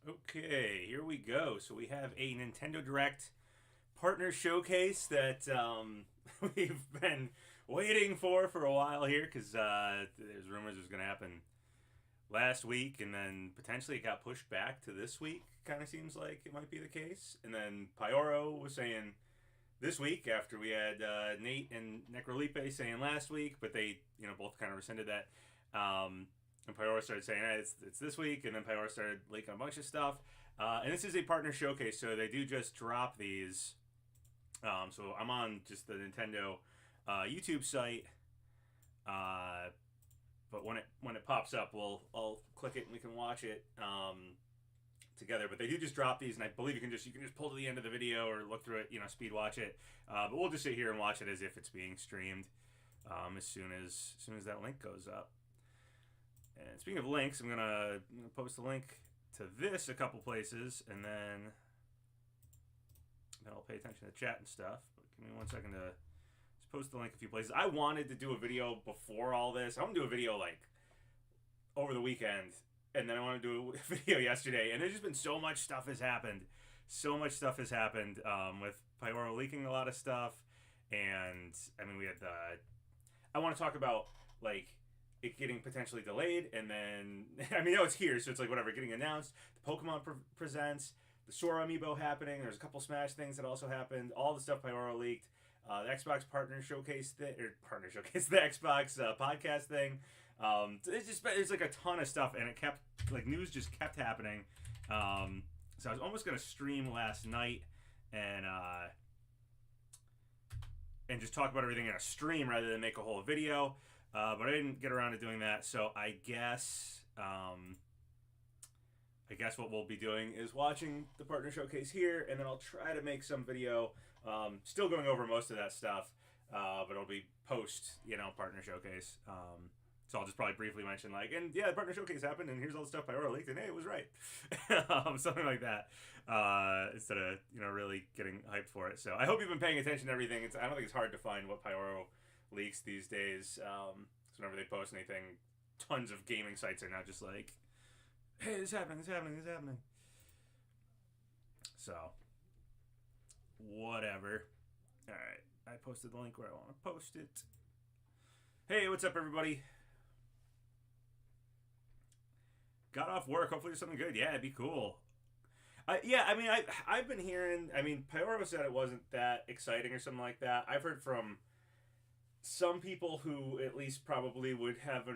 Okay, here we go. So we have a Nintendo Direct partner showcase that we've been waiting for a while here because there's rumors it was going to happen last week, and then potentially it got pushed back to this week. Kind of seems like it might be the case. And then Pyoro was saying this week after we had Nate and Necrolipe saying last week, but they both kind of rescinded that. And Pyora started saying, hey, it's this week, and then Pyora started leaking a bunch of stuff. And this is a partner showcase, so they do just drop these. So I'm on just the Nintendo YouTube site, but when it pops up, I'll click it and we can watch it together. But they do just drop these, and I believe you can just pull to the end of the video or look through it, speed watch it. But we'll just sit here and watch it as if it's being streamed as soon as that link goes up. And speaking of links, I'm gonna post a link to this a couple places, and then I'll pay attention to chat and stuff. But give me 1 second to just post the link a few places. I wanted to do a video before all this. I want to do a video like over the weekend, and then I want to do a video yesterday. And there's just been so much stuff has happened. So much stuff has happened with Pyoro leaking a lot of stuff, and I mean we had I want to talk about like it getting potentially delayed, and then I mean, it's here, so it's like whatever getting announced. The Pokemon presents, the Sora amiibo happening. There's a couple Smash things that also happened. All the stuff Pyoro leaked. The Xbox partner showcase the Xbox podcast thing. It's like a ton of stuff, and it kept like news just kept happening. So I was almost gonna stream last night and just talk about everything in a stream rather than make a whole video. But I didn't get around to doing that, so I guess what we'll be doing is watching the partner showcase here, and then I'll try to make some video, still going over most of that stuff, but it'll be post, partner showcase. So I'll just probably briefly mention and yeah, the partner showcase happened, and here's all the stuff Pyora leaked, and hey, it was right, something like that, instead of really getting hyped for it. So I hope you've been paying attention to everything. I don't think it's hard to find what Pyoro leaks these days. So whenever they post anything, tons of gaming sites are now just like, hey, this is happening. So whatever. All right, I posted the link where I want to post it. Hey, what's up, everybody? Got off work. Hopefully there's something good. Yeah, it'd be cool. Yeah, I mean, I've been hearing. I mean, Pyoro said it wasn't that exciting or something like that. I've heard from some people who at least probably would have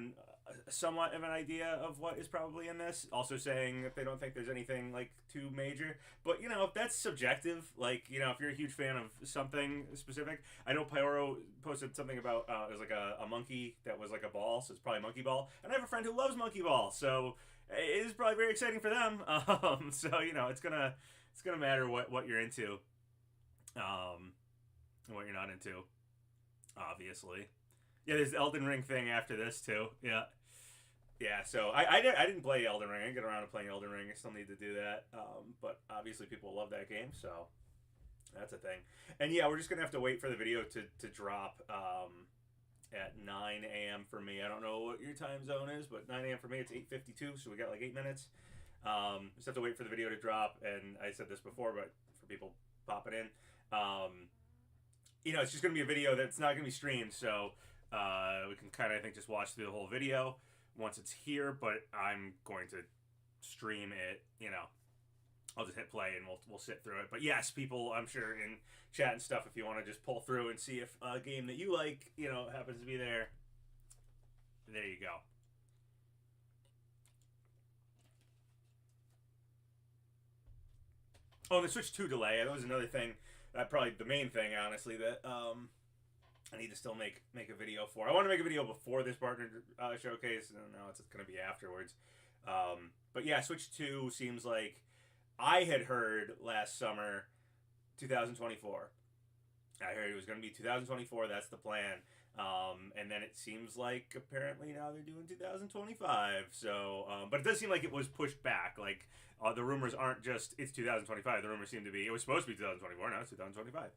somewhat of an idea of what is probably in this, also saying that they don't think there's anything like too major. But if that's subjective, like if you're a huge fan of something specific, I know Pyoro posted something about it was like a monkey that was like a ball, so it's probably Monkey Ball, and I have a friend who loves Monkey Ball, so it is probably very exciting for them. So it's gonna matter what you're into, and what you're not into. Obviously, yeah. There's the Elden Ring thing after this too. Yeah. So I didn't play Elden Ring. I didn't get around to playing Elden Ring. I still need to do that. But obviously people love that game, so that's a thing. And yeah, we're just gonna have to wait for the video to drop at 9 a.m. for me. I don't know what your time zone is, but 9 a.m. for me, it's 8:52, so we got like 8 minutes. Just have to wait for the video to drop. And I said this before, but for people popping in. It's just going to be a video that's not going to be streamed, so we can kind of, I think, just watch through the whole video once it's here, but I'm going to stream it, I'll just hit play and we'll sit through it. But yes, people, I'm sure in chat and stuff, if you want to just pull through and see if a game that you like, happens to be there, there you go. Oh, the Switch 2 delay, that was another thing. Probably the main thing, honestly, that I need to still make a video for. I want to make a video before this partner showcase, and now it's going to be afterwards. But yeah, Switch 2 seems like I had heard last summer 2024. I heard it was going to be 2024. That's the plan. And then it seems like apparently now they're doing 2025. So, but it does seem like it was pushed back. Like the rumors aren't just it's 2025. The rumors seem to be it was supposed to be 2024. Now it's 2025.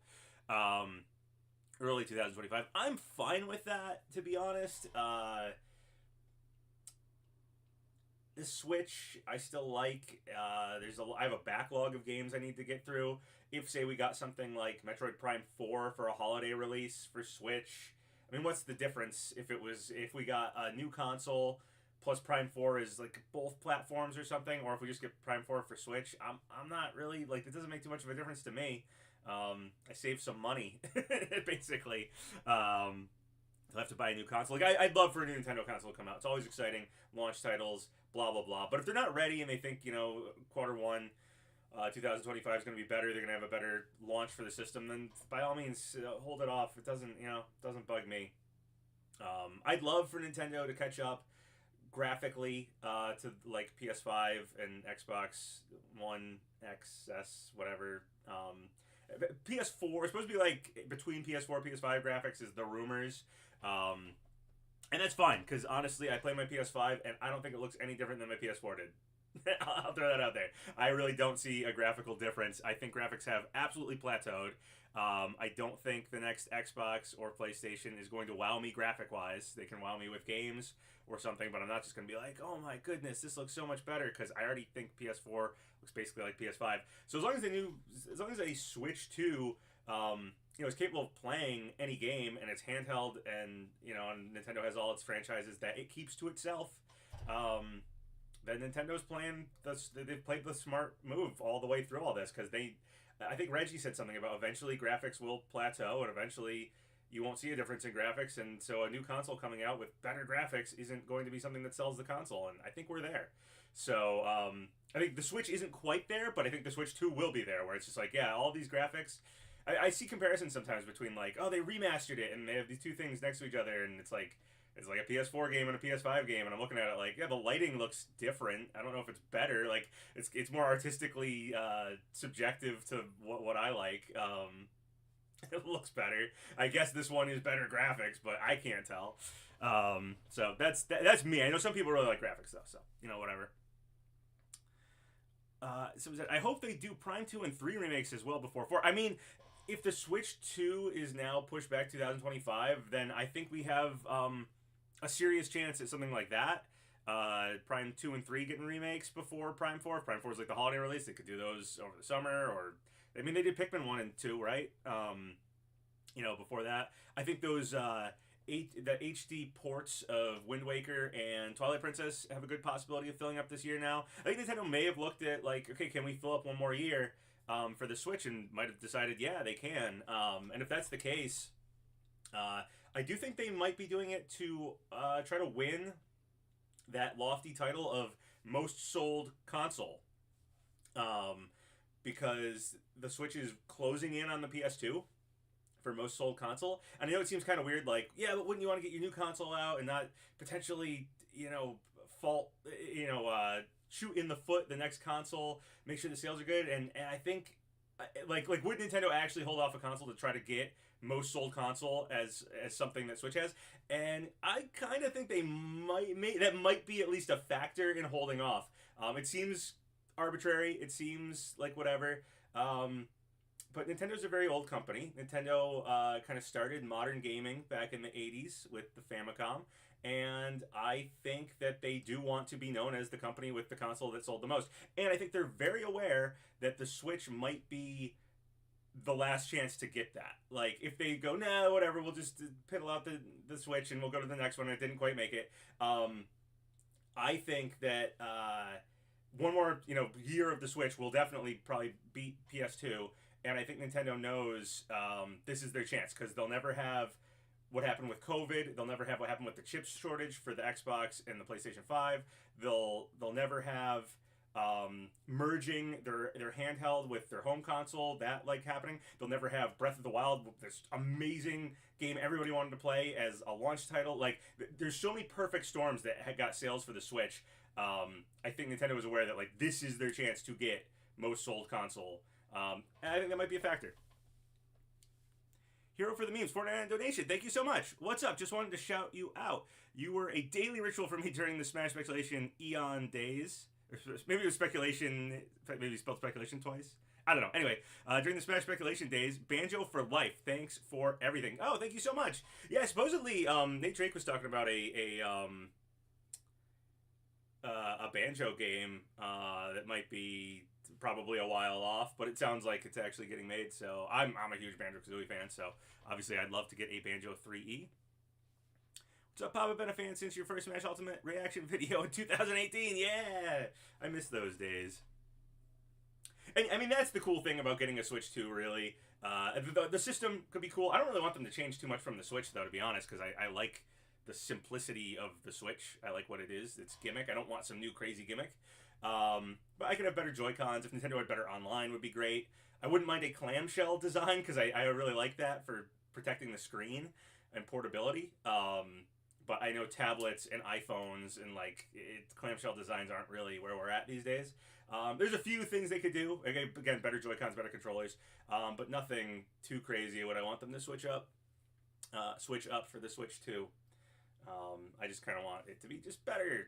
Early 2025. I'm fine with that, to be honest. the Switch, I still like. I have a backlog of games I need to get through. If, say, we got something like Metroid Prime 4 for a holiday release for Switch, I mean, what's the difference if we got a new console plus Prime 4 is like both platforms or something, or if we just get Prime 4 for Switch? I'm not really like, it doesn't make too much of a difference to me. I saved some money basically. I'll have to buy a new console. Like I'd love for a new Nintendo console to come out. It's always exciting. Launch titles, blah blah blah. But if they're not ready and they think quarter one, 2025 is going to be better, they're going to have a better launch for the system, then by all means hold it off. It doesn't bug me. I'd love for Nintendo to catch up graphically to like PS5 and Xbox One XS, whatever. PS4 is supposed to be like between PS4 and PS5 graphics is the rumors. And that's fine, because honestly, I play my PS5 and I don't think it looks any different than my PS4 did. I'll throw that out there. I really don't see a graphical difference. I think graphics have absolutely plateaued. I don't think the next Xbox or PlayStation is going to wow me graphic-wise. They can wow me with games or something, but I'm not just going to be like, oh my goodness, this looks so much better, because I already think PS4 looks basically like PS5. So as long as they switch to is capable of playing any game and it's handheld and and Nintendo has all its franchises that it keeps to itself, then Nintendo's they've played the smart move all the way through all this, because I think Reggie said something about eventually graphics will plateau and eventually you won't see a difference in graphics, and so a new console coming out with better graphics isn't going to be something that sells the console, and I think we're there. So I think the Switch isn't quite there, but I think the Switch 2 will be there, where it's just like, yeah, all these graphics. I see comparisons sometimes between like, oh, they remastered it and they have these two things next to each other, and it's like a PS4 game and a PS5 game, and I'm looking at it like, yeah, the lighting looks different. I don't know if it's better. Like it's more artistically subjective to what I like. It looks better. I guess this one is better graphics, but I can't tell. So that's me. I know some people really like graphics though, so whatever. So I hope they do Prime 2 and 3 remakes as well before 4. I mean, if the Switch 2 is now pushed back 2025, then I think we have a serious chance at something like that. Prime 2 and 3 getting remakes before Prime 4. If Prime 4 is like the holiday release, they could do those over the summer, or I mean, they did Pikmin 1 and 2, right? Before that. I think those the HD ports of Wind Waker and Twilight Princess have a good possibility of filling up this year now. I think Nintendo may have looked at like, okay, can we fill up one more year for the Switch, and might have decided, yeah, they can. And if that's the case, I do think they might be doing it to try to win that lofty title of most sold console. Because the Switch is closing in on the PS2 for most sold console. And I know it seems kind of weird, like, yeah, but wouldn't you want to get your new console out and not potentially, shoot in the foot the next console, make sure the sales are good? And I think, like would Nintendo actually hold off a console to try to get most sold console as something that Switch has? And I kind of think they that might be at least a factor in holding off. It seems arbitrary. It seems like whatever. But Nintendo's a very old company. Nintendo kind of started modern gaming back in the 80s with the Famicom. And I think that they do want to be known as the company with the console that sold the most. And I think they're very aware that the Switch might be the last chance to get that. Like, if they go, nah, whatever, we'll just piddle out the Switch and we'll go to the next one, and it didn't quite make it. I think that one more year of the Switch will definitely probably beat PS2. And I think Nintendo knows this is their chance, because they'll never have what happened with COVID. They'll never have what happened with the chip shortage for the Xbox and the PlayStation 5. They'll never have merging their handheld with their home console, that happening. They'll never have Breath of the Wild, this amazing game everybody wanted to play, as a launch title. Like, there's so many perfect storms that had got sales for the Switch. I think Nintendo was aware that this is their chance to get most sold console. And I think that might be a factor. Hero for the memes, $49 donation. Thank you so much. What's up? Just wanted to shout you out. You were a daily ritual for me during the Smash Speculation Eon days. Maybe it was speculation. Maybe you spelled speculation twice. I don't know. Anyway, during the Smash Speculation days, Banjo for life. Thanks for everything. Oh, thank you so much. Yeah, supposedly Nate Drake was talking about a a banjo game that might be probably a while off, but it sounds like it's actually getting made. So I'm a huge Banjo-Kazooie fan. So obviously I'd love to get a Banjo 3E. What's up, Papa? Been a fan since your first Smash Ultimate reaction video in 2018. Yeah, I miss those days. And I mean, that's the cool thing about getting a Switch 2, really. The system could be cool. I don't really want them to change too much from the Switch, though, to be honest, because I like the simplicity of the Switch. I like what it is. It's gimmick. I don't want some new crazy gimmick. But I could have better Joy-Cons. If Nintendo had better online, would be great. I wouldn't mind a clamshell design, because I really like that for protecting the screen and portability. But I know tablets and iPhones and clamshell designs aren't really where we're at these days. There's a few things they could do. Again, better Joy-Cons, better controllers, but nothing too crazy. Would I want them to switch up for the Switch 2? I just kind of want it to be just better.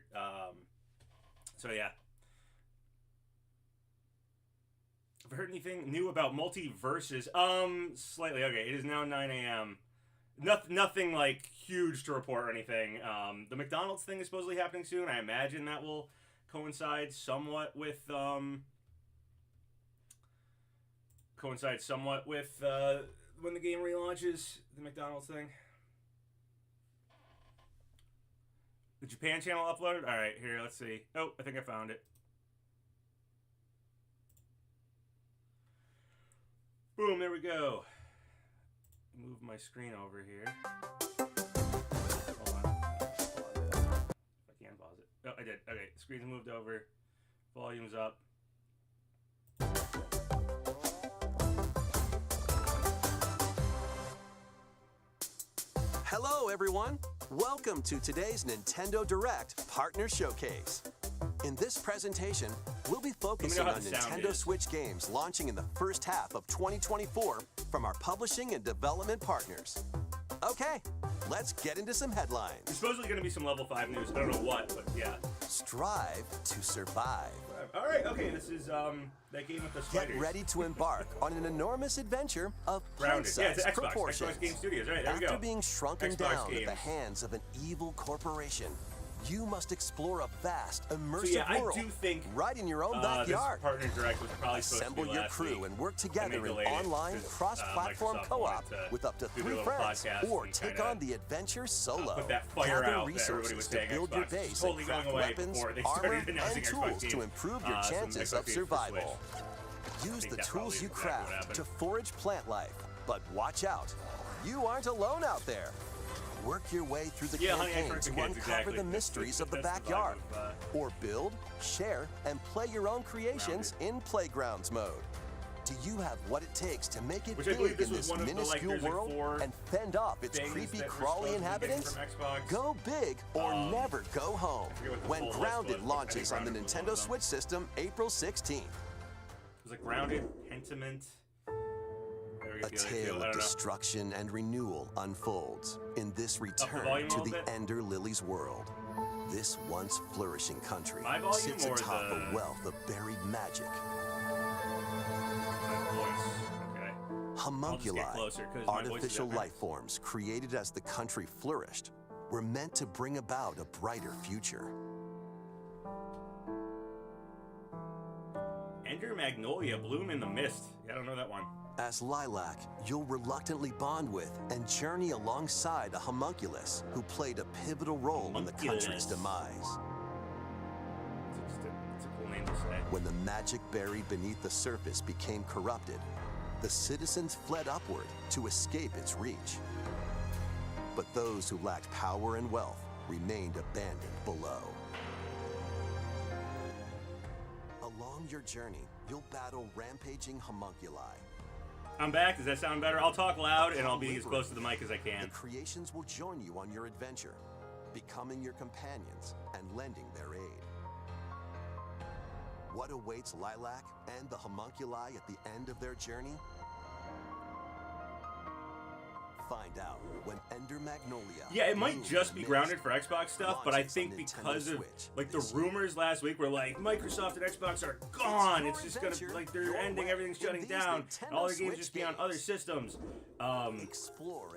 So yeah. Have I heard anything new about multiverses? Slightly. Okay, it is now 9 a.m. Nothing like huge to report or anything. The McDonald's thing is supposedly happening soon. I imagine that will coincide somewhat with when the game relaunches. The McDonald's thing. The Japan channel uploaded. All right, here. Let's see. Oh, I think I found it. Boom! There we go. Move my screen over here. Hold on. If I can pause it. Oh, I did. Okay, screen's moved over. Volume's up. Hello, everyone. Welcome to today's Nintendo Direct Partner Showcase. In this presentation, we'll be focusing on Nintendo Switch games launching in the first half of 2024 from our publishing and development partners. Okay, let's get into some headlines. There's supposedly going to be some level 5 news. I don't know what, but yeah. Strive to survive. All right, okay, this is that game with the spiders. Get ready to embark on an enormous adventure of Grounded. Yeah, it's Xbox. proportions. Xbox Game Studios. Right, there we go. After being shrunken Xbox down games. at the hands of an evil corporation, you must explore a vast, immersive world I do think right in your own backyard. This Partner Direct was probably Assemble supposed to be your last crew week. and work together in online cross-platform Microsoft co-op wanted to with up to do 3 their friends, little podcast or and take kinda, on the adventure solo. Put that fire Gather out that everybody was resources to saying build Xbox your is base totally and going craft away weapons, before they armor, started announcing and Xbox tools games. to improve your Some chances Xbox of games for survival. Switch. Use the that tools probably you is exactly what craft happened. to forage plant life. But watch out, you aren't alone out there. Work your way through the campaign to uncover exactly. the mysteries of the That's backyard. the vibe of, Or build, share, and play your own creations in Playgrounds mode. Do you have what it takes to make it big in this minuscule world and fend off its creepy, crawly inhabitants? Go big or never go home when Grounded launches on the Nintendo Switch system April 16th. It was like Grounded, Pentiment. A tale of destruction and renewal unfolds in this return to the Ender Lily's world. This once flourishing country sits atop a wealth of buried magic. Okay. Homunculi, artificial life forms created as the country flourished, were meant to bring about a brighter future. Ender Magnolia, Bloom in the Mist. Yeah, I don't know that one. As Lilac, you'll reluctantly bond with and journey alongside a homunculus who played a pivotal role in the country's demise. It's a cool name to say. When the magic buried beneath the surface became corrupted, the citizens fled upward to escape its reach. But those who lacked power and wealth remained abandoned below. Along your journey, you'll battle rampaging homunculi. I'm back. Does that sound better? I'll talk loud and I'll be as close to the mic as I can. The creations will join you on your adventure, becoming your companions and lending their aid. What awaits Lilac and the homunculi at the end of their journey? find out when Ender Magnolia. Yeah, it might just be grounded for Xbox stuff, but I think because of like the rumors last week were like Microsoft and Xbox are gone. It's just gonna like they're ending, everything's shutting down, and all their games just be on other systems.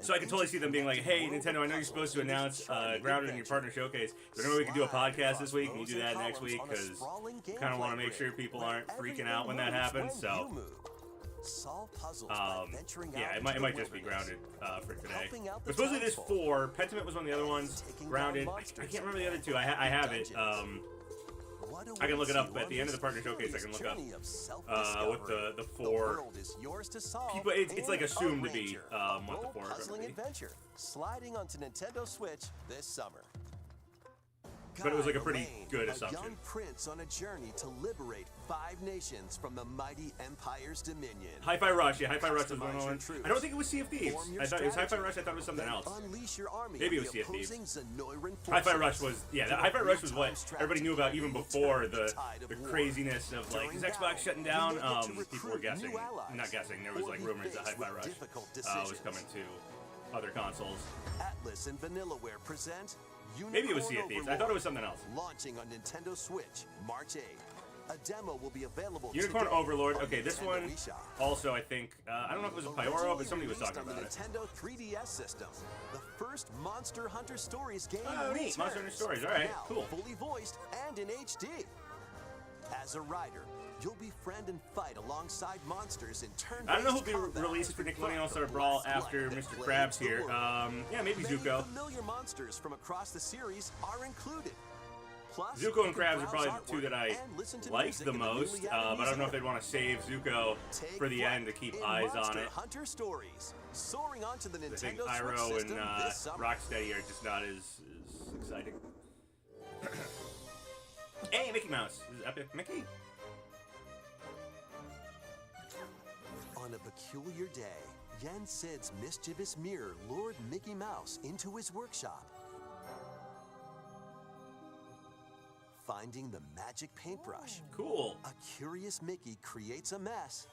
So I can totally see them being like, hey, Nintendo, I know you're supposed to announce Grounded in your partner showcase. But I know we can do a podcast this week, and you do that next week, because kind of want to make sure people aren't freaking out when that happens. So, yeah, it might just be Grounded for today. But supposedly there's 4. Pentiment was one of the other ones. Grounded. I can't remember the other 2. I have it. I can look it up at the end of the partner showcase. I can look up what the 4 people. It's like assumed to be what the 4 are going to be. Sliding onto Nintendo Switch this summer. But it was like a pretty good assumption. A young prince on a journey to liberate 5 nations from the mighty Empire's dominion. Hi-Fi Rush, yeah, Hi-Fi Rush was one. I don't think it was Sea of Thieves. I thought it was Hi-Fi Rush. I thought it was something else. Maybe it was Sea of Thieves. Hi-Fi Rush was, yeah, Hi-Fi Rush was what everybody knew about even before the craziness of like, is Xbox shutting down? People were guessing, not guessing. There was like rumors that Hi-Fi Rush was coming to other consoles. Atlas and Vanillaware present. Maybe it was Sea of Thieves. I thought it was something else. Launching on Nintendo Switch, March 8th. A demo will be available. Unicorn Overlord. Okay, this one also I think I don't know if it was a Pyoro, but somebody was talking about it. Nintendo 3DS system. The first Monster Hunter Stories game. Oh, neat. Monster Hunter Stories. All right, cool. Fully voiced and in HD. As a rider, you'll befriend and fight alongside monsters in turn-based. I don't know who'll be released for Nickelodeon All-Star Brawl after Mr. Krabs here. Yeah, maybe Zuko. Familiar monsters from across the series are included. Plus, Zuko and Krabs are probably the 2 that I like the most, but I don't know if they'd want to save Zuko for the end to keep eyes on it. Hunter Stories, soaring onto the Nintendo I think Switch Iroh and system this summer. Rocksteady are just not as exciting. Hey, Mickey Mouse. This is Epic Mickey. On a peculiar day, Yen Sid's mischievous mirror lured Mickey Mouse into his workshop. Finding the magic paintbrush. Cool. A curious Mickey creates a mess.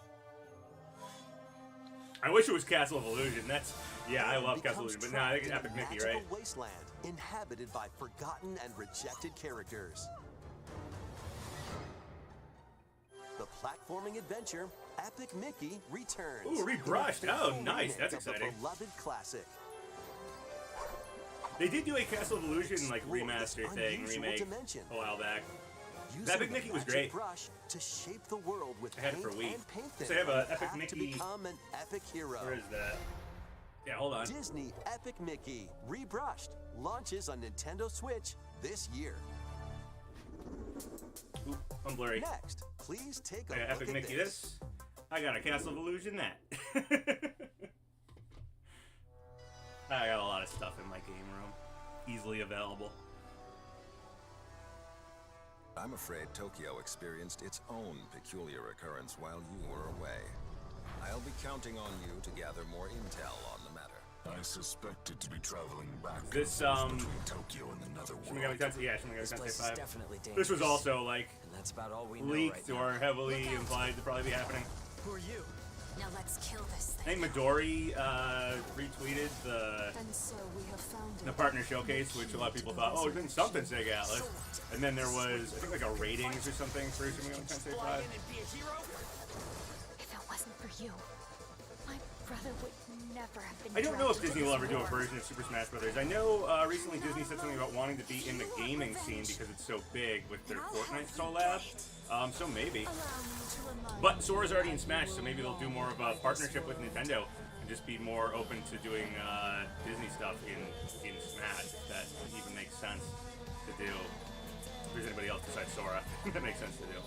I wish it was Castle of Illusion. That's, yeah, I love Castle of Illusion, but no, I think it's Epic Mickey, right? Wasteland inhabited by forgotten and rejected characters. The platforming adventure, Epic Mickey returns. Ooh, rebrushed. Oh, nice. That's exciting. Beloved classic. They did do a Castle of Illusion like remaster thing, remake a while back. Epic Mickey was great. To shape the world with I had it for a week. So I have an Epic Mickey. To become an epic hero. Where is that? Yeah, hold on. Disney Epic Mickey rebrushed launches on Nintendo Switch this year. Oop, I'm blurry. Next, please take a I got look Epic at Mickey this. I got a Castle of Illusion that. I got a lot of stuff in my game room. Easily available. I'm afraid Tokyo experienced its own peculiar occurrence while you were away. I'll be counting on you to gather more intel on the matter. I suspected to be traveling back this between Tokyo and the Netherworld. This place is definitely dangerous. This was also like And that's about all we know leaked right or heavily implied to probably be happening. Who are you? Now let's kill this I thing. think Midori retweeted And so we have found the partner showcase, which a lot of people thought, oh, there's been something Sega Atlas. And then there was, I think, like a ratings or something for Shin Megami Tensei 5. If it wasn't for you, my brother would never have been. I don't know if Disney will ever do a version of Super Smash Brothers. I know recently Disney said something about wanting to be in the gaming scene because it's so big with their Fortnite collab. So maybe. But Sora's already in Smash, so maybe they'll do more of a partnership with Nintendo and just be more open to doing Disney stuff in Smash. If that even makes sense to do. If there's anybody else besides Sora that makes sense to do.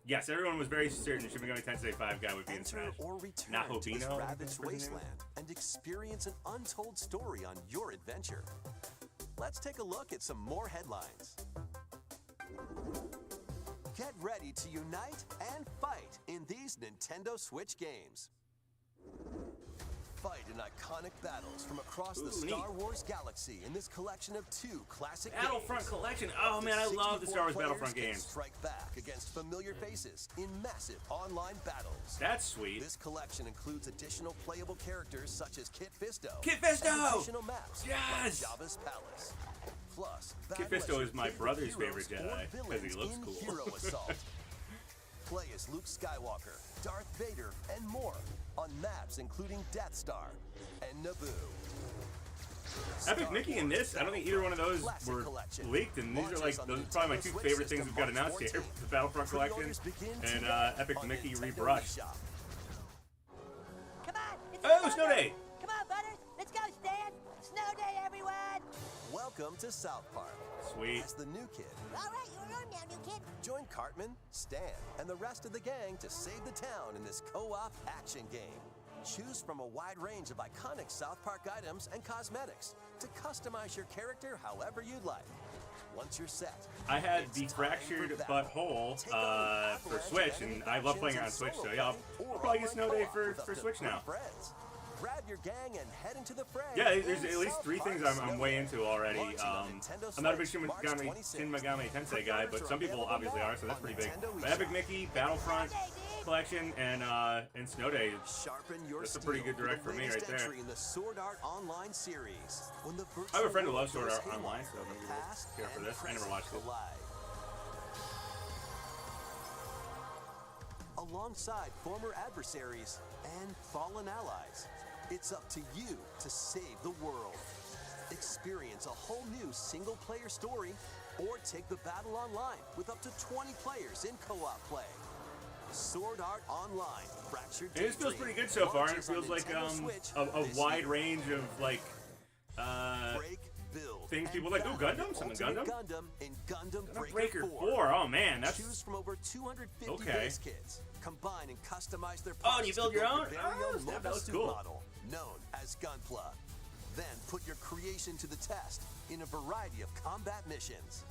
Yes, everyone was very certain Shin Megami Tensei 5 guy would be in Smash. Or return to this Nahobino, ravaged wasteland and experience an untold story on your adventure. Let's take a look at some more headlines. Get ready to unite and fight in these Nintendo Switch games. Fight in iconic battles from across the Star Wars galaxy in this collection of 2 classic Battlefront games. collection. Oh man, I love the Star Wars Battlefront games. Strike back against familiar faces in massive online battles. That's sweet. This collection includes additional playable characters such as Kit Fisto. Kit Fisto! And additional maps yes! like Jabba's Palace. Plus, Kit Fisto is my brother's favorite Jedi because he looks cool. Hero Assault. Play as Luke Skywalker, Darth Vader, and more on maps including Death Star and Naboo. Epic Mickey and this, I don't think either one of those were leaked, and these are like those are probably my 2 favorite things we've got announced here: the Battlefront collection and Epic Mickey Rebrushed. Come on, it's oh, Snow Day! Come on, Butters, let's go, Stan! Snow Day, everyone! Welcome to South Park. Sweet. As the new kid, All right, you're on now, new kid. join Cartman, Stan, and the rest of the gang to save the town in this co-op action game. Choose from a wide range of iconic South Park items and cosmetics to customize your character however you'd like. Once you're set, I had the Fractured Butthole for Switch, and I love playing it on Switch, so yeah, I'll probably get Snow Day for Switch now. Grab your gang and head into the fray. Yeah, there's at least 3 things I'm way into already. I'm not a big Shin Megami Tensei guy, but some people obviously are, so that's pretty big. But Epic Mickey, Battlefront collection, and Snow Day. That's a pretty good direct for me right there. In the Sword Art Online series. I have a friend who loves Sword Art Online, so maybe we'll care for this. I never watched it. Alongside former adversaries and fallen allies, it's up to you to save the world. Experience a whole new single-player story, or take the battle online with up to 20 players in co-op play. Sword Art Online, Fractured. It feels pretty good so far, and it feels like a wide range of like things people like. Ooh, Gundam, something Gundam. Gundam Breaker 4. Oh man, that's choose from over 250 okay. base kits. Combine and customize their Oh, and you build your own? Very Oh, own that mobile looks suit cool. model known as Gunpla. Then put your creation to the test in a variety of combat missions.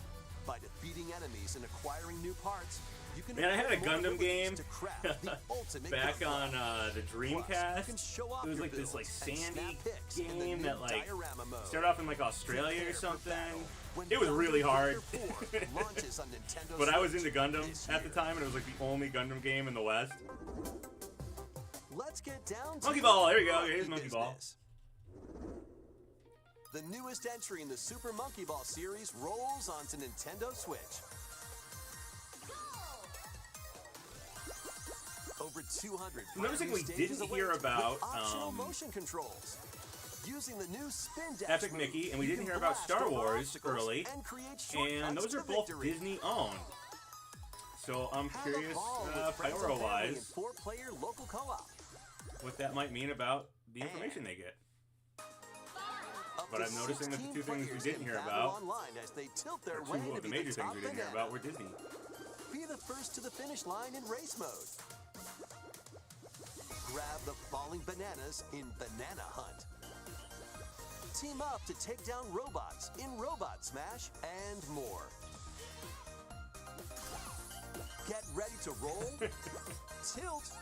By defeating enemies and acquiring new parts, you can. Man, I had a Gundam game to craft the ultimate back Gunpla. on the Dreamcast. You can show off It was your like this like builds and sandy snap pics in the game new that like diorama mode. started off in like Australia or Prepare for something. battle when It was really hard. Gundam Breaker 4 launches on Nintendo But I was Switch into Gundam this at the year. time, and it was like the only Gundam game in the West. Let's get down to Monkey Ball, there you go. monkey Here's Monkey Ball. business. The newest entry in the Super Monkey Ball series rolls onto Nintendo Switch. Over 200 Another thing we stages didn't await hear about, with optional motion controls. Using the new spin dash Epic move, Mickey, and we you didn't can hear about blast Star over Wars obstacles early, and create and shortcuts those are to both victory. Disney owned. So I'm Have a curious, ball with friends and family in Pyro-wise, 4-player local co-op. what that might mean about the information they get. Up But to I'm noticing that the 16 two things we players didn't can hear battle about, online as they tilt their or way two to of the be major the things top we didn't hear banana. about were Disney. Be the first to the finish line in race mode. Grab the falling bananas in Banana Hunt. Team up to take down robots in Robot Smash and more. Get ready to roll, tilt,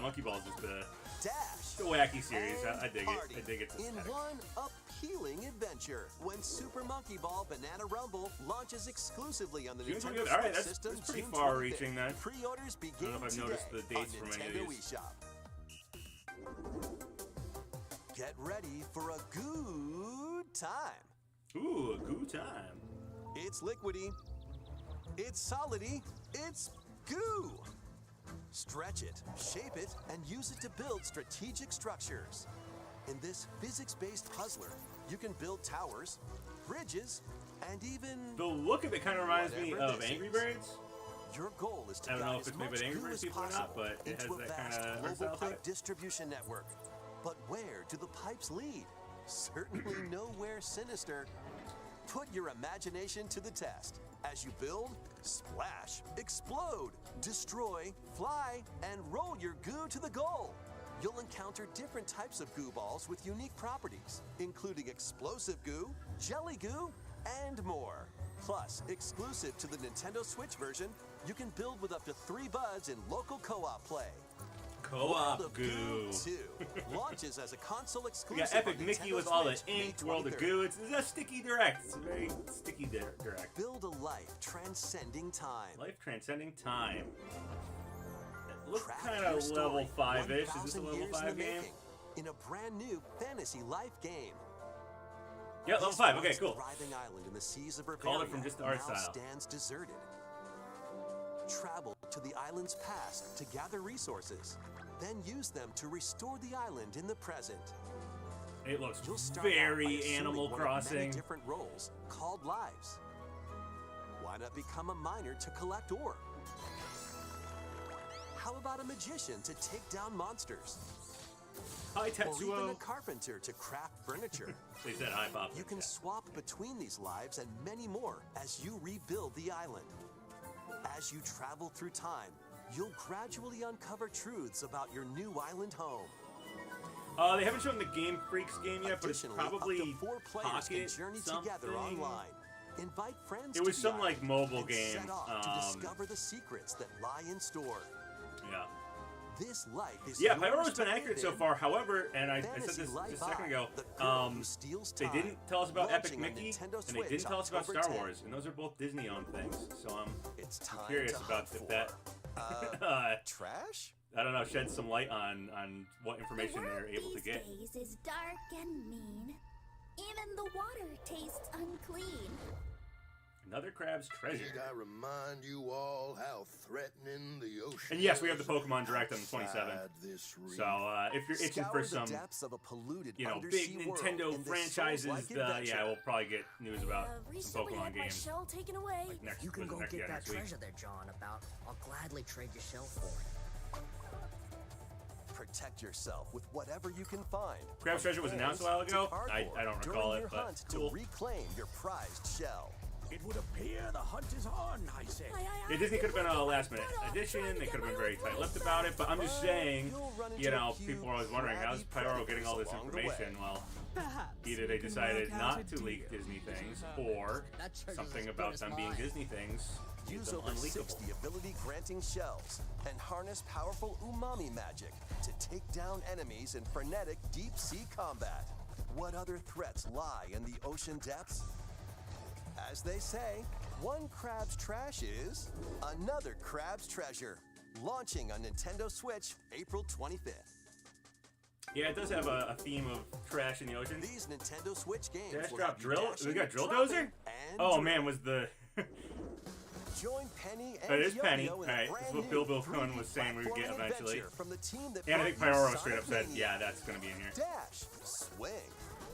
Monkey Ball is just dash, the wacky series. and I dig it. party I dig its in aesthetic. one appealing adventure when Super Monkey Ball Banana Rumble launches exclusively on the June Nintendo 25th. All right, Switch that's system. pretty June far-reaching 25th. then. Pre-orders begin if I've today noticed the dates on from any of Nintendo these. eShop. Get ready for a good time. Ooh, a good time. It's liquidy. It's solidy. It's goo. Stretch it, shape it, and use it to build strategic structures. In this physics-based puzzler, you can build towers, bridges, and even The look of it kind of reminds me whatever of this Angry is. Birds. Your goal is to I don't know guide if as it's made much by Angry goo Birds as people or not, possible but it into has a that vast kinda art global style to pipe it. distribution network. But where do the pipes lead? Certainly nowhere sinister. Put your imagination to the test as you build, splash, explode, destroy, fly, and roll your goo to the goal. You'll encounter different types of goo balls with unique properties, including explosive goo, jelly goo, and more. Plus, exclusive to the Nintendo Switch version, you can build with up to 3 buds in local co-op play. Co-op Goo. 2 launches as a console We exclusive. got Epic on Mickey Nintendo with all the Switch, May ink, World of 23rd. Goo. It's a sticky direct. It's a very sticky direct. Build a life transcending time. Life transcending time. It looks Craft kind your of story level 5-ish. Is this a 1,000 level years in 5 the game? making, in a brand new fantasy life game. Yeah, level This 5. Okay, once cool. thriving island in the seas of Called it Bavaria from just the art now style. stands deserted. Travel to the island's past to gather resources, then use them to restore the island in the present. It looks You'll start out by very assuming Animal one of Crossing. many different roles called lives. Why not become a miner to collect ore? How about a magician to take down monsters? Hi, Or even a Tetsuo. carpenter to craft furniture? They said hi, Pop. You can swap between these lives and many more as you rebuild the island. As you travel through time, you'll gradually uncover truths about your new island home. They haven't shown the Game Freaks game yet, but it's Additionally, probably up to 4 players Pocket can journey something. together online. Invite friends It to was the some, island like, mobile and game, set off to discover the secrets that lie in store. Yeah. This life is Yeah, yours Pyro's to been accurate live so in. far. However, and I said Fantasy this Life just a second ago, the girl who steals they time, didn't tell us about Epic launching on Mickey, Nintendo and they Switch didn't tell us about October Star 10th. Wars, and those are both Disney-owned things. So I'm It's time curious to about hunt if that, for, trash? I don't know, shed some light on what information The world they're able to these get. days is dark and mean. Even the water tastes unclean. Another crab's treasure. Need I remind you all how threatening the ocean And yes, we have the is Pokemon Direct on the 27th. outside this reef. So if you're itching Scour for some, the depths of a polluted you know, undersea big world Nintendo in this franchises, Souls-like yeah, adventure. we'll probably get news about Recently some Pokemon had my games. shell taken away. Like next, You can go next, get yeah, that next week. treasure they're jawing about. I'll gladly trade your shell for it. Protect yourself with whatever you can find. Crab's from Treasure was announced a fans while to ago. cardboard I don't during recall it, your but hunt cool. to reclaim your prized shell. It would appear the hunt is on, I say. Yeah, Disney could have been a last-minute addition. They could have been very tight-lipped about it. But I'm just saying, You'll run into you know, a few people are always wondering, how's crabby Pyro getting all this predators along the information? way. Well, either they decided not to leak Disney things, or That treasure's something as about good as them being mine. Disney things made Use them over unleakable. 60 ability-granting shells and harness powerful umami magic to take down enemies in frenetic deep-sea combat. What other threats lie in the ocean depths? As they say, one crab's trash is another crab's treasure. Launching on Nintendo Switch April 25th. Yeah, it does have a theme of trash in the ocean. These Nintendo Switch games Dash will Drop have you Drill? dashing, We got Drill dropping, Dozer? and Oh drilling. man, was the... Join Penny and That is Yo-Yo Penny. in a Alright, brand that's what new Bill Cohen 3D was saying we would get platforming eventually. adventure from the team that And I think brought you Pyro straight up said, Sonic yeah, Mania. that's going to be in here. Dash, swing,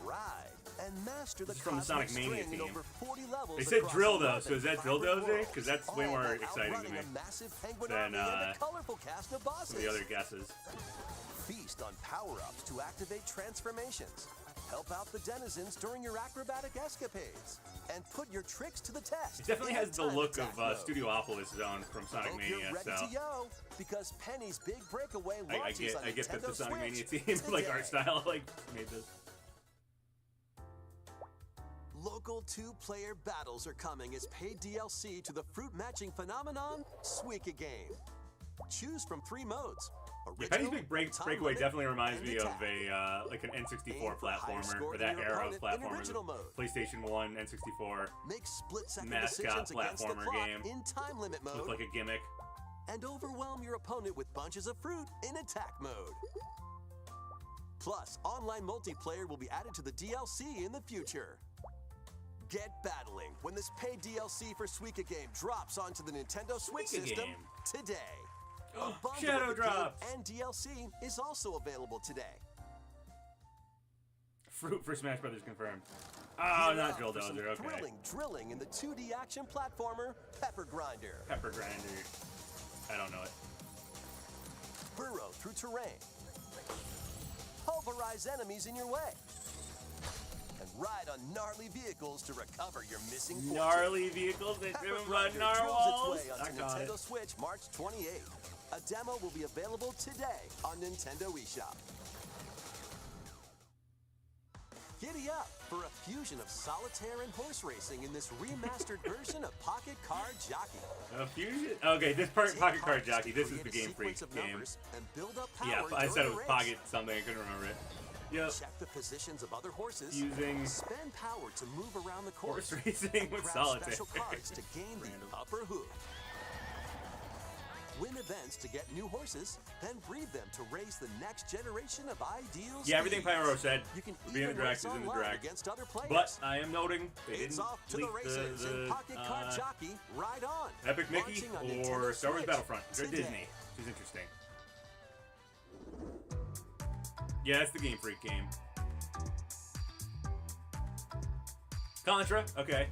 ride, and master the This is from the cosmic Sonic Mania string in team. over 40 levels They said across drill, though, 11 so is that Drill vibrant Dozer? worlds, 'Cause that's way all more while exciting to outrunning me a massive penguin than, army and a colorful cast of bosses. Some of the other guesses. Feast on power-ups to activate transformations. Help out the denizens during your acrobatic escapades. And put your tricks to the test. It definitely in has the time look attack of mode. Studiopolis Zone from Sonic Hope Mania, you're ready so to yo, because Penny's big breakaway I launches on get that the Nintendo Sonic Mania Switch team, like today. art style, like made this. Local 2-player battles are coming as paid DLC to the fruit matching phenomenon, Suika Game. Choose from 3 modes. Yeah, Penny's Original, big time breakaway limit, definitely reminds and me of attack. a like an N64 Aim for higher platformer, score or than that your era of opponent in platformers. original mode. PlayStation 1, N64, Make split-second mascot decisions against the platformer clock game. in time limit mode. Looked like a gimmick. And overwhelm your opponent with bunches of fruit in attack mode. Plus, online multiplayer will be added to the DLC in the future. Get battling when this paid DLC for Suika Game drops onto the Nintendo Switch Suika system Game. today. A bundle Shadow of the game drops. and DLC is also available today. Fruit for Smash Brothers confirmed. Oh, Gear not up Drill for some Dozer, okay. Drilling in the 2D action platformer Pepper Grinder. Pepper Grinder. I don't know it. Burrow through terrain. Pulverize enemies in your way. And ride on gnarly vehicles to recover your missing fortune. Gnarly vehicles that Pepper driven by Grinder narwhals. drills its way I onto got Nintendo it. Switch March 28th. A demo will be available today on Nintendo eShop. Giddy up for a fusion of solitaire and horse racing in this remastered version of Pocket Card Jockey. A fusion? Okay, this part, Pocket Card Jockey. This is the Game Freak game. And build up power Yeah, I said it was race. Pocket something. I couldn't remember it. Yep. Check the positions of other horses. Using spend power to move around the course. Horse racing with solitaire. Special cards to gain the upper hoop. Win events to get new horses, then breed them to raise the next generation of ideal Yeah, everything steeds. Pyro said. You can Be in the even direct race is in the online direct. against other players. But I am noting they It's didn't off to the leak races in Pocket Card Jockey. Ride on. Epic Mickey Launching on or Nintendo Star Wars Switch Battlefront. Or today. Disney. Which is interesting. Yeah, that's the Game Freak game. Contra, okay.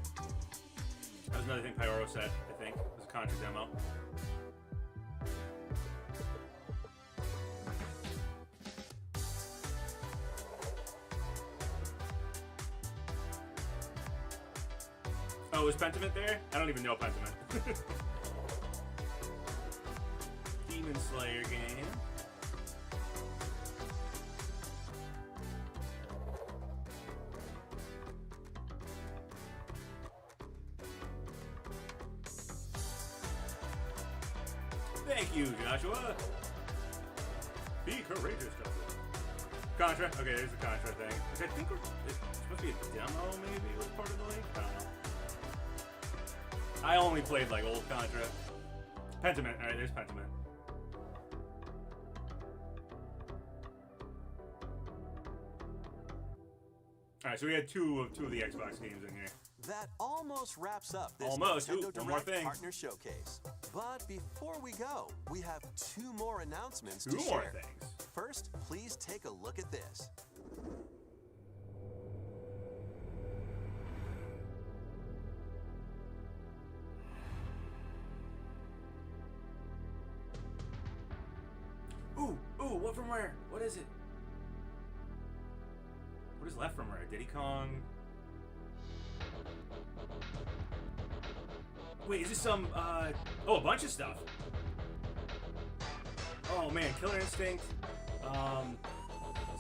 That was another thing Pyro said, I think. It was a Contra demo. Oh, is Pentiment there? I don't even know Pentiment. Demon Slayer game. Thank you, Joshua. Be courageous, Joshua. Contra. Okay, there's the Contra thing. Which I think it's supposed to be a demo, maybe, was part of the link? I don't know. I only played, like, old Contra. Pentiment. Alright, there's Pentiment. Alright, so we had two of the Xbox games in here. That almost wraps up this Almost. Nintendo Ooh, one more Direct thing. Partner Showcase. But before we go, we have two more announcements to Two more share. things. First, please take a look at this. Ooh, what from where? What is it? What is left from where? Diddy Kong? Wait, is this some, oh, a bunch of stuff. Oh man, Killer Instinct,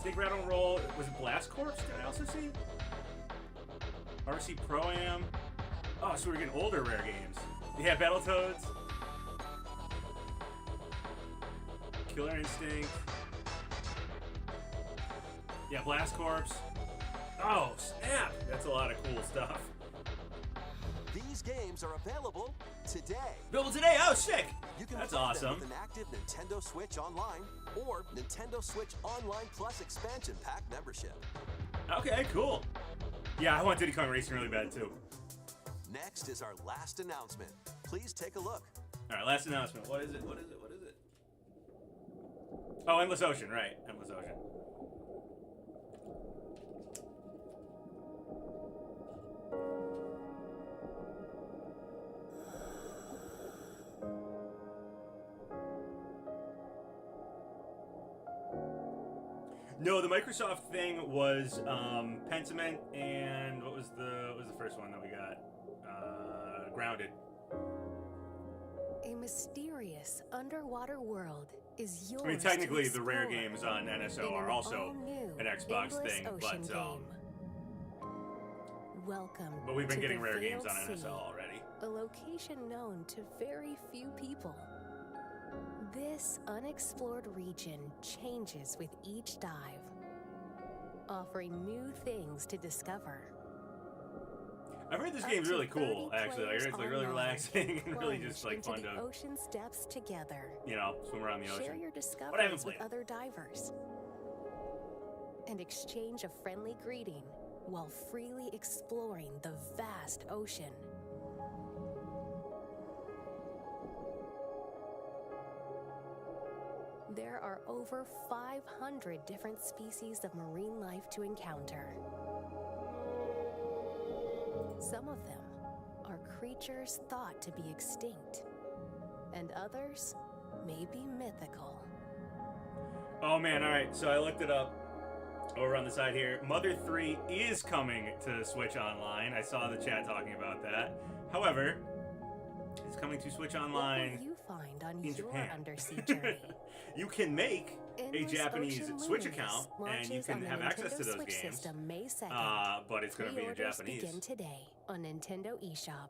Snake Rattle and Roll, was it Blast Corps, did I also see? RC Pro-Am. Oh, so we're getting older rare games. Yeah, Battletoads. Killer Instinct. Yeah, Blast Corps. Oh, snap! That's a lot of cool stuff. These games are available today. Available today? Oh, sick! You can That's play them awesome. with an active Nintendo Switch Online or Nintendo Switch Online Plus expansion pack membership. Okay, cool. Yeah, I want Diddy Kong Racing really bad, too. Next is our last announcement. Please take a look. Alright, last announcement. What is it? Oh, Endless Ocean, right. Endless Ocean. No, the Microsoft thing was Pentiment and what was the first one that we got? Grounded. A mysterious underwater world is yours. I mean, technically, to the rare explore games on NSO in are also all-new an Xbox endless thing, ocean but game. Welcome. but we've been to getting the rare games Veiled on Sea, NSO already. a location known to very few people. This unexplored region changes with each dive, offering new things to discover. I've heard this Up game's to really cool, 30 actually. I heard it's like really players relaxing and really plunge just like into fun the to, ocean's depths together. you know, swim around the Share ocean. your But I haven't discoveries with played it. other divers and exchange a friendly greeting while freely exploring the vast ocean. There are over 500 different species of marine life to encounter. Some of them are creatures thought to be extinct, and others may be mythical. Oh man, alright, so I looked it up over on the side here. Mother 3 is coming to Switch Online. I saw the chat talking about that. However, It's coming to Switch What Online will you find on in your Japan. undersea journey? You can make a Endless Japanese Ocean Switch Luminous account, and you launches can on the have access to Nintendo those Switch games. system May 2nd. But it's going to be in Pre-orders Japanese. begin today on Nintendo eShop.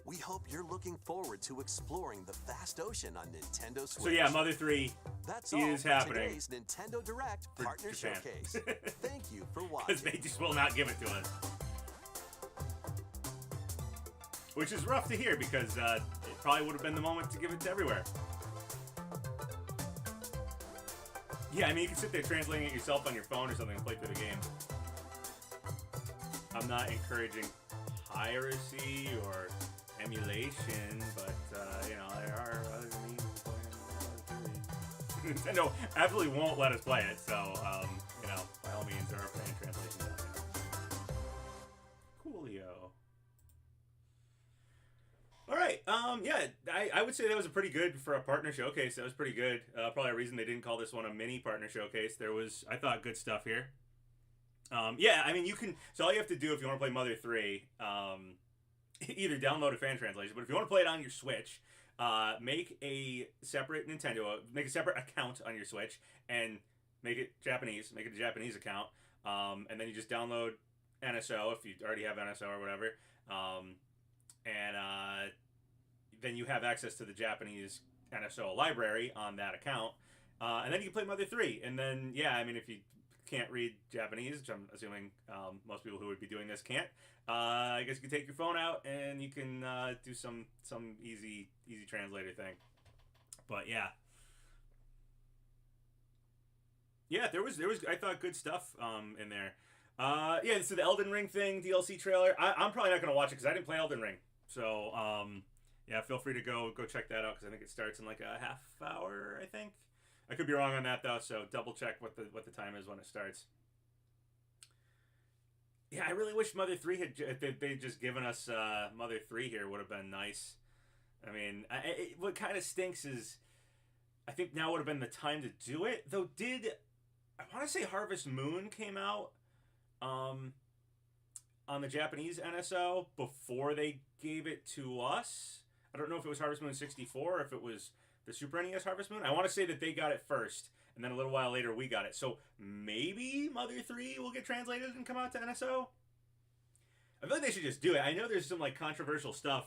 We hope you're looking forward to exploring the vast ocean on Nintendo Switch. So yeah, Mother 3 That's all is for happening. today's Nintendo Direct For Partner Japan. Showcase. Thank you for watching. Because they just will not give it to us. Which is rough to hear, because it probably would have been the moment to give it to everywhere. Yeah, I mean, you can sit there translating it yourself on your phone or something and play through the game. I'm not encouraging piracy or emulation, but, you know, there are other means of playing Nintendo absolutely won't let us play it, so, you know, by all means, there are fan translations out there. Coolio. All right, yeah, I would say that was a pretty good, for a partner showcase, that was pretty good. Probably a reason they didn't call this one a mini partner showcase. There was, I thought, good stuff here. Yeah, I mean, you can, so all you have to do if you want to play Mother 3, either download a fan translation, but if you want to play it on your Switch, make a separate make a separate account on your Switch, and make it Japanese, make it a Japanese account, and then you just download NSO, if you already have NSO or whatever, and then you have access to the Japanese NSO library on that account, and then you can play Mother 3, and then, yeah, I mean, if you can't read Japanese, which I'm assuming most people who would be doing this can't, I guess you can take your phone out and you can do some easy translator thing. But yeah, there was I thought good stuff in there. Yeah, so the Elden Ring thing, DLC trailer. I'm probably not gonna watch it because I didn't play Elden Ring. So yeah, feel free to go check that out because I think it starts in like a half hour. I think. I could be wrong on that though, so double check what the time is when it starts. Yeah, I really wish Mother 3 they'd just given us Mother 3 here. Would have been nice. I mean, what kind of stinks is I think now would have been the time to do it. Though I want to say Harvest Moon came out on the Japanese NSO before they gave it to us. I don't know if it was Harvest Moon 64 or if it was the Super NES Harvest Moon. I want to say that they got it first, and then a little while later we got it. So maybe Mother 3 will get translated and come out to NSO? I feel like they should just do it. I know there's some like controversial stuff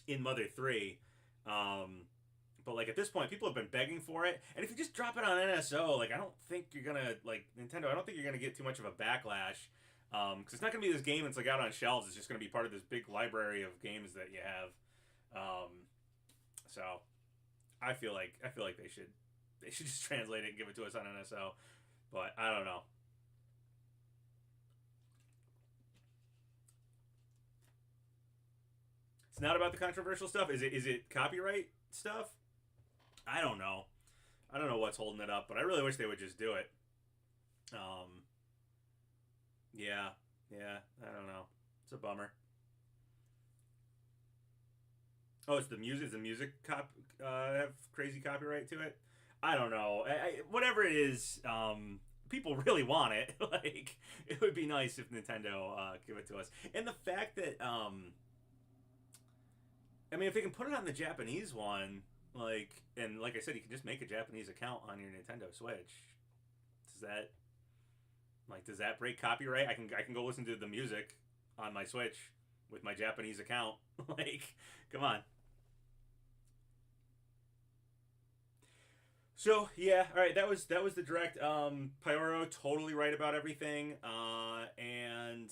in Mother 3, but like at this point, people have been begging for it. And if you just drop it on NSO, like I don't think you're gonna, like Nintendo, I don't think you're gonna get too much of a backlash. Because it's not gonna be this game that's like out on shelves. It's just gonna be part of this big library of games that you have. So I feel like they should just translate it and give it to us on NSO, but I don't know. It's not about the controversial stuff. Is it copyright stuff? I don't know. I don't know what's holding it up, but I really wish they would just do it. Yeah, I don't know. It's a bummer. Oh, it's the music. Does the music have crazy copyright to it? I don't know. Whatever it is, people really want it. Like, it would be nice if Nintendo give it to us. And the fact that, I mean, if they can put it on the Japanese one, like, and like I said, you can just make a Japanese account on your Nintendo Switch. Does that break copyright? I can go listen to the music on my Switch with my Japanese account. Like, come on. So yeah, all right. That was the direct. Pyro totally right about everything, and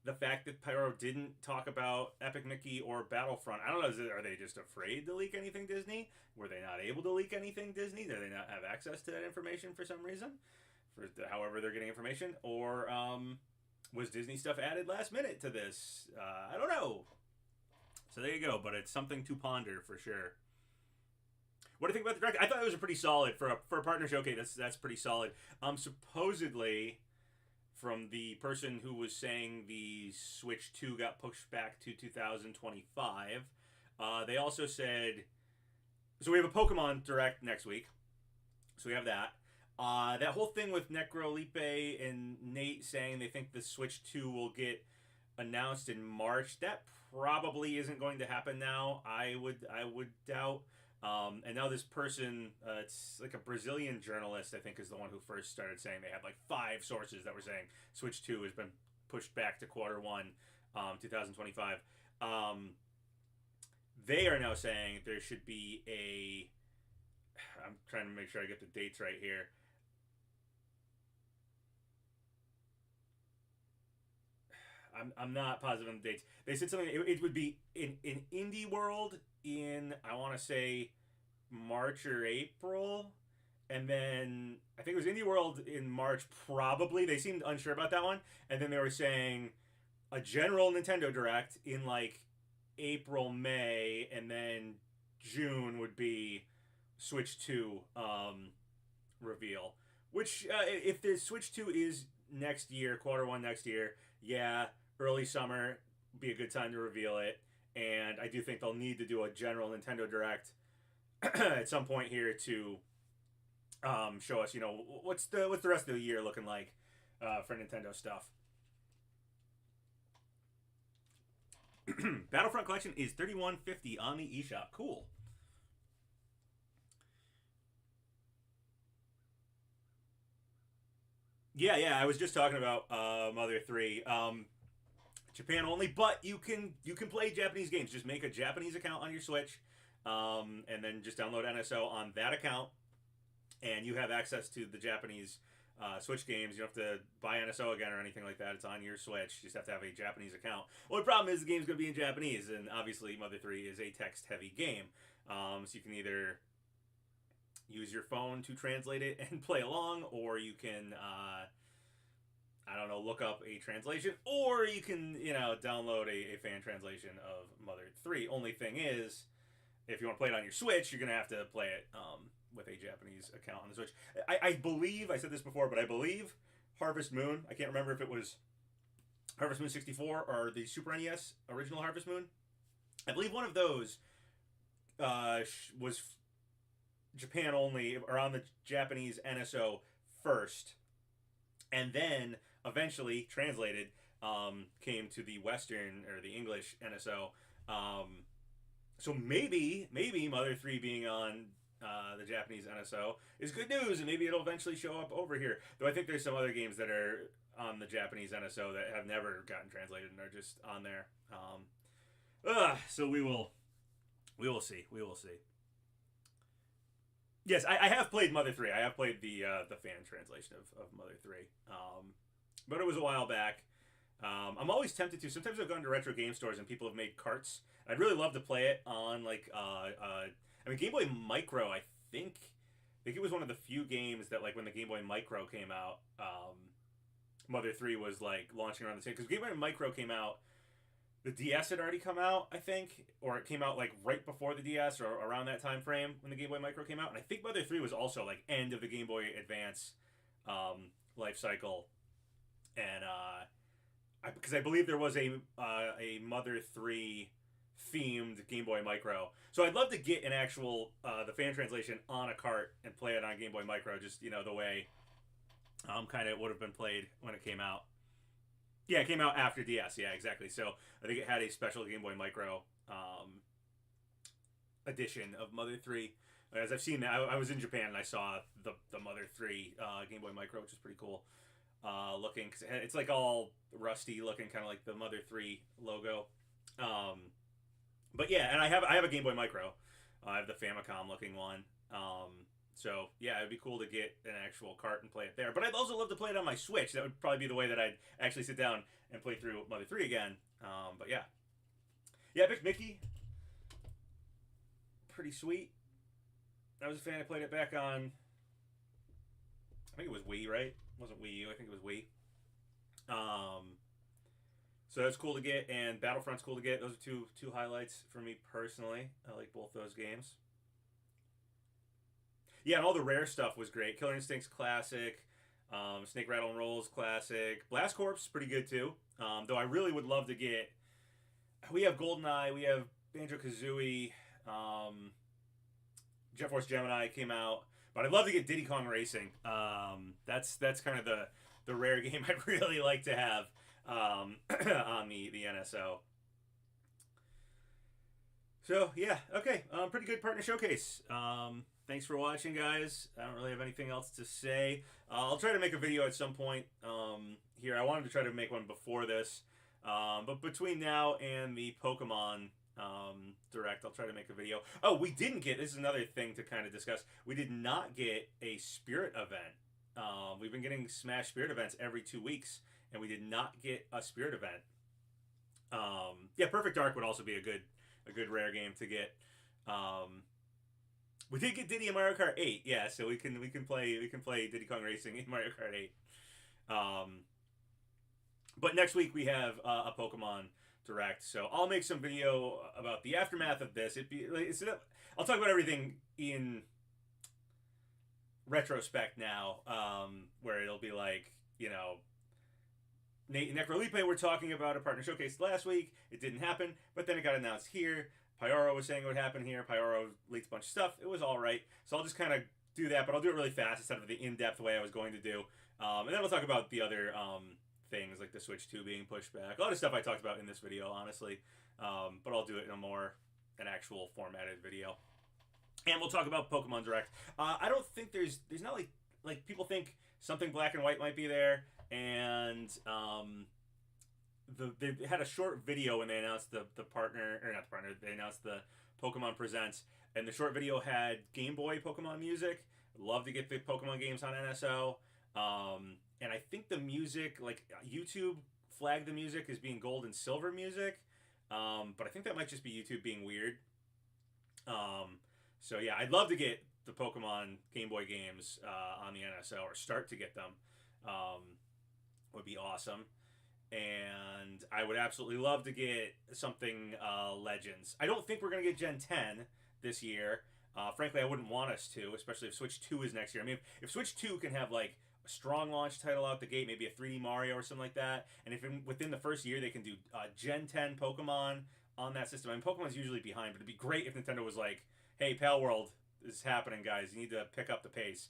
the fact that Pyro didn't talk about Epic Mickey or Battlefront. I don't know. Are they just afraid to leak anything Disney? Were they not able to leak anything Disney? Do they not have access to that information for some reason? However they're getting information, or was Disney stuff added last minute to this? I don't know. So there you go. But it's something to ponder for sure. What do you think about the direct? I thought it was a pretty solid for a partner showcase. That's pretty solid. Supposedly, from the person who was saying the Switch 2 got pushed back to 2025, they also said. So we have a Pokemon Direct next week. So we have that. That whole thing with Necrolipe and Nate saying they think the Switch 2 will get announced in March, that probably isn't going to happen now. I would doubt. And now this person, it's like a Brazilian journalist, I think, is the one who first started saying they had like 5 sources that were saying Switch 2 has been pushed back to Q1, 2025. They are now saying there should be a... I'm trying to make sure I get the dates right here. I'm not positive on the dates. They said something. It would be in Indie World in, I want to say, March or April, and then I think it was Indie World in March. Probably they seemed unsure about that one, and then they were saying a general Nintendo Direct in like April, May, and then June would be Switch 2 reveal. Which if the Switch 2 is next year, Q1 next year, yeah. Early summer would be a good time to reveal it, and I do think they'll need to do a general Nintendo Direct at some point here to show us, what's the rest of the year looking like for Nintendo stuff. Battlefront Collection is $31.50 on the eShop. Cool. Yeah. I was just talking about Mother 3. Japan only, but you can play Japanese games. Just make a Japanese account on your Switch, and then just download NSO on that account, and you have access to the Japanese Switch games. You don't have to buy NSO again or anything like that. It's on your Switch. You just have to have a Japanese account. Well, the problem is the game's going to be in Japanese, and obviously Mother 3 is a text-heavy game, so you can either use your phone to translate it and play along, or you can look up a translation, or you can, download a fan translation of Mother 3. Only thing is, if you want to play it on your Switch, you're going to have to play it with a Japanese account on the Switch. I believe, I said this before, but I believe Harvest Moon, I can't remember if it was Harvest Moon 64 or the Super NES original Harvest Moon. I believe one of those was Japan only, or on the Japanese NSO first, and then eventually translated came to the Western or the English NSO. So maybe Mother 3 being on the Japanese NSO is good news, and maybe it'll eventually show up over here. Though I think there's some other games that are on the Japanese NSO that have never gotten translated and are just on there. So we will see. We will see. Yes, I have played Mother 3. I have played the fan translation of Mother 3. But it was a while back. I'm always tempted to. Sometimes I've gone to retro game stores and people have made carts. I'd really love to play it on Game Boy Micro. I think it was one of the few games that when the Game Boy Micro came out, Mother 3 was launching around the same. Because Game Boy Micro came out, the DS had already come out, I think, or it came out right before the DS or around that time frame when the Game Boy Micro came out. And I think Mother 3 was also end of the Game Boy Advance life cycle. And because I believe there was a Mother 3 themed Game Boy Micro, so I'd love to get an actual the fan translation on a cart and play it on Game Boy Micro, just the way kind of would have been played when it came out. Yeah, it came out after DS. Yeah, exactly. So I think it had a special Game Boy Micro edition of Mother 3. As I've seen that, I was in Japan and I saw the Mother 3 Game Boy Micro, which is pretty cool looking, because it's all rusty looking, kind of like the Mother 3 logo. But yeah, and I have a Game Boy Micro. I have the Famicom looking one. So yeah, it'd be cool to get an actual cart and play it there. But I'd also love to play it on my Switch. That would probably be the way that I'd actually sit down and play through Mother 3 again. But yeah. Yeah, Epic Mickey. Pretty sweet. I was a fan. I played it back on, I think it was Wii, right? It wasn't Wii U. I think it was Wii. So that's cool to get, and Battlefront's cool to get. Those are two highlights for me personally. I like both those games. Yeah, and all the rare stuff was great. Killer Instincts classic, Snake Rattle and Rolls classic, Blast Corps pretty good too. Though I really would love to get. We have GoldenEye, we have Banjo-Kazooie, Jet Force Gemini came out, But I'd love to get Diddy Kong Racing. That's kind of the rare game I'd really like to have on the NSO. So yeah, okay, pretty good partner showcase. Thanks for watching, guys. I don't really have anything else to say. I'll try to make a video at some point here. I wanted to try to make one before this, but between now and the Pokemon Direct, I'll try to make a video. Oh, we didn't get, this is another thing to kind of discuss, we did not get a Spirit event. We've been getting Smash Spirit events every 2 weeks, and we did not get a Spirit event. Yeah, Perfect Dark would also be a good rare game to get. We did get Diddy in Mario Kart 8, yeah, so we can play Diddy Kong Racing in Mario Kart 8. But next week we have a Pokemon Direct, so I'll make some video about the aftermath of this. I'll talk about everything in retrospect now, where it'll be like, you know, Nate and Necrolipe were talking about a partner showcase last week. It didn't happen, but then it got announced here. Pyoro was saying it would happen here. Pyoro leaked a bunch of stuff. It was all right. So I'll just kind of do that, but I'll do it really fast instead of the in-depth way I was going to do. And then we'll talk about the other things, like the Switch 2 being pushed back. A lot of stuff I talked about in this video, honestly. But I'll do it in an actual formatted video. And we'll talk about Pokemon Direct. I don't think there's not like people think something black and white might be there. And they had a short video when they announced the partner, or not the partner, they announced the Pokemon Presents, and the short video had Game Boy Pokemon music. Love to get the Pokemon games on NSO. And I think the music, like YouTube flagged the music as being gold and silver music. But I think that might just be YouTube being weird. So yeah, I'd love to get the Pokemon Game Boy games on the NSO, or start to get them. Would be awesome. And I would absolutely love to get something Legends. I don't think we're going to get Gen 10 this year. Frankly, I wouldn't want us to, especially if Switch 2 is next year. I mean, if Switch 2 can have like a strong launch title out the gate, maybe a 3D Mario or something like that, and if within the first year they can do Gen 10 Pokemon on that system. I mean, Pokemon's usually behind, but it'd be great if Nintendo was like, hey, Pal World is happening, guys. You need to pick up the pace.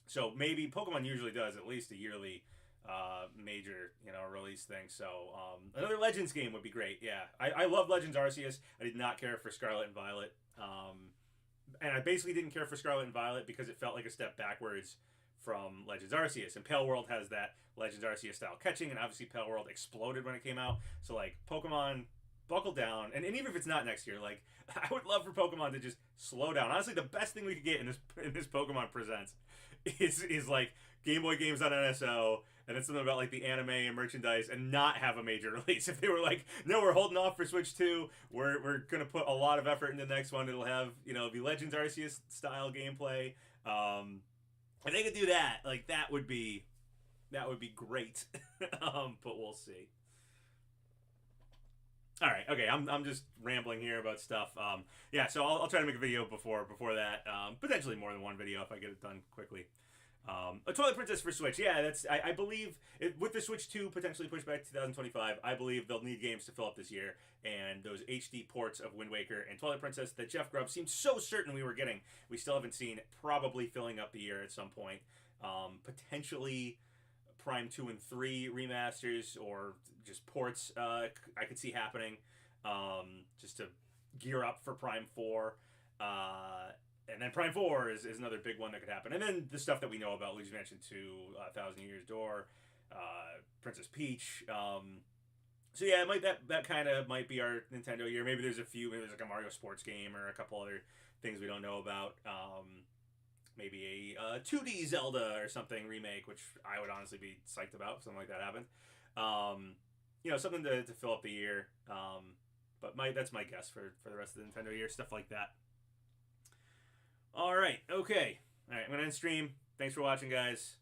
So maybe Pokemon usually does at least a yearly major, release thing. So another Legends game would be great. Yeah, I love Legends Arceus. I did not care for Scarlet and Violet. And I basically didn't care for Scarlet and Violet because it felt like a step backwards from Legends Arceus. And Pale World has that Legends Arceus style catching, and obviously Pale World exploded when it came out. So like, Pokemon, buckle down. And even if it's not next year, like, I would love for Pokemon to just slow down. Honestly, the best thing we could get in this Pokemon Presents is like Game Boy games on NSO, and it's something about like the anime and merchandise, and not have a major release. If they were like, no, we're holding off for Switch 2, we're gonna put a lot of effort into the next one. It'll have, the Legends Arceus style gameplay. And they could do that. Like, that would be great. But we'll see. All right, okay, I'm just rambling here about stuff. Yeah, so I'll try to make a video before that. Potentially more than one video if I get it done quickly. A Twilight Princess for Switch. Yeah, I believe with the Switch 2 potentially pushed back to 2025, I believe they'll need games to fill up this year, and those HD ports of Wind Waker and Twilight Princess that Jeff Grubb seemed so certain we were getting, we still haven't seen, probably filling up the year at some point. Potentially Prime 2 and 3 remasters, or just ports I could see happening, just to gear up for Prime 4. And then Prime 4 is another big one that could happen. And then the stuff that we know about, Luigi's Mansion 2, 1,000 Years Door, Princess Peach. So yeah, that kind of might be our Nintendo year. Maybe there's maybe there's like a Mario sports game or a couple other things we don't know about. Maybe a 2D Zelda or something remake, which I would honestly be psyched about if something like that happened. Something to fill up the year. But that's my guess for the rest of the Nintendo year, stuff like that. All right, okay. All right, I'm going to end stream. Thanks for watching, guys.